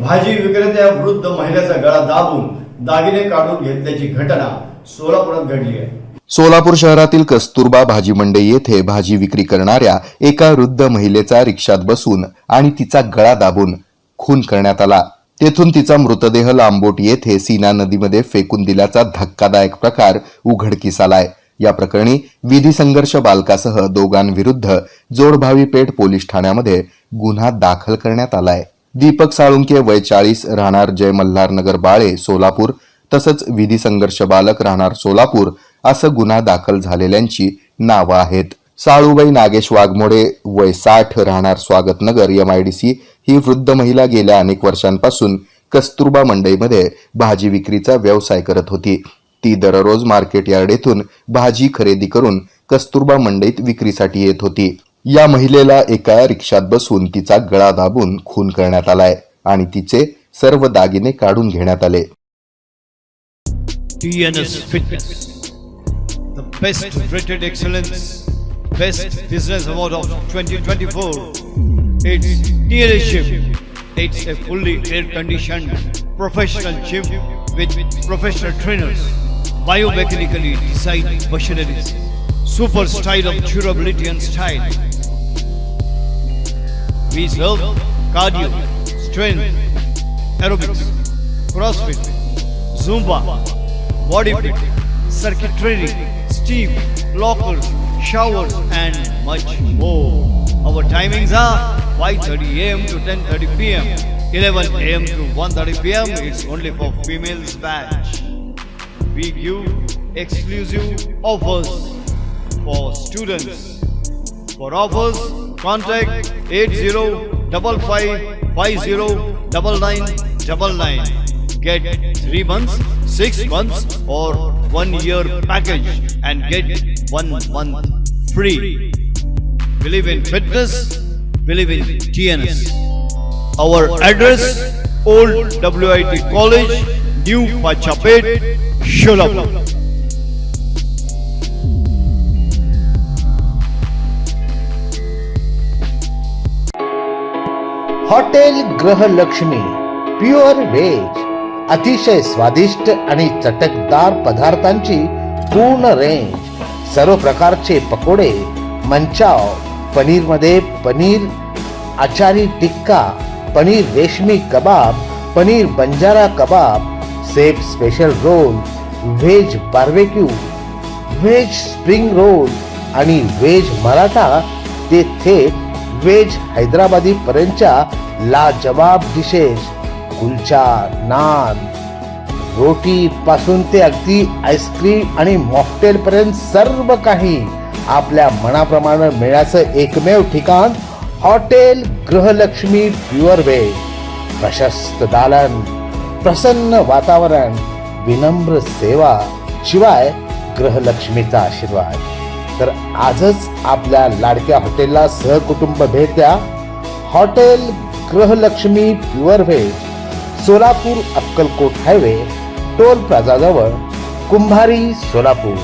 भाजी विक्रेत्या वृद्ध महिलेचा गळा दाबून दागिने काढून घेतल्याची घटना सोलापुरात घडली आहे। सोलापूर शहरातील कस्तुरबा भाजी मंडई येथे भाजी विक्री करणाऱ्या एका वृद्ध महिलेचा रिक्षात बसून आणि तिचा गळा दाबून खून करण्यात आला। तेथून तिचा मृतदेह लांबोट येथे सीना नदीमध्ये फेकून दिल्याचा धक्कादायक प्रकार उघडकीस आलाय। या प्रकरणी विधी संघर्ष बालकासह दोघांविरुद्ध जोडभावी पेठ पोलीस ठाण्यामध्ये गुन्हा दाखल करण्यात आलाय। दीपक साळुंके वय 40 राहणार जय मल्हार नगर बाळे सोलापूर तसंच विधी संघर्ष बालक राहणार सोलापूर असं गुन्हा दाखल झालेल्यांची नावं आहेत। साळूबाई नागेश वाघमोडे वय 60 राहणार स्वागत नगर MIDC ही वृद्ध महिला गेल्या अनेक वर्षांपासून कस्तुरबा मंडईमध्ये भाजी विक्रीचा व्यवसाय करत होती। ती दररोज मार्केट यार्ड येथून भाजी खरेदी करून कस्तुरबा मंडईत विक्रीसाठी येत होती। या महिलेला एका रिक्षात बसून तिचा गळा दाबून खून करण्यात आलाय आणि तिचे सर्व दागिने काढून घेण्यात आले। TNS Fitness, the best rated excellence, best business award of 2024. It's TNS Gym. It's a fully air-conditioned professional gym with professional trainers, biomechanically designed machineries, super style of durability and style. We serve cardio, strength, aerobics, CrossFit, Zumba, body fit, circuit training, steam, lockers, showers and much more. Our timings are 5:30 AM to 10:30 PM, 11 AM to 1:30 PM. It's only for females batch. We give exclusive offers for students. For offers, contact 8055509999. Get 3 months, 6 months or 1 year package and get 1 month free. Believe in fitness, believe in TNS. Our address, Old WIT College, New Pachapet, Solapur. Hotel Grihalakshmi pure veg, अतिशय स्वादिष्ट आणि चटकदार पदार्थांची पूर्ण range, सर्व प्रकारचे पकोडे, मंचाव, पनीर मध्ये पनीर आचारी tikka, paneer reshmi kabab, paneer banjara kabab, chef special roll, veg barbecue, veg spring roll आणि व्हेज मराठा ते थेट व्हेज हैदराबादी पर्यंतच्या लाजवाब डिशेस, कुलचा, नान, रोटी पासून ते अगदी आईस्क्रीम आणि मॉकटेल पर्यंत सर्व काही आपल्या मनाप्रमाणे मिळायचं एकमेव ठिकाण हॉटेल गृहलक्ष्मी प्युअर व्हेज। प्रशस्त दालन, प्रसन्न वातावरण, विनम्र सेवा, शिवाय गृहलक्ष्मीचा आशीर्वाद। तर आजच आपल्या लाडक्या हॉटेलला सहकुटुंब भेट द्या। Hotel Grihalakshmi pure veg, Solapur Akkalkot highway, toll plaza जवळ, कुंभारी, सोलापूर।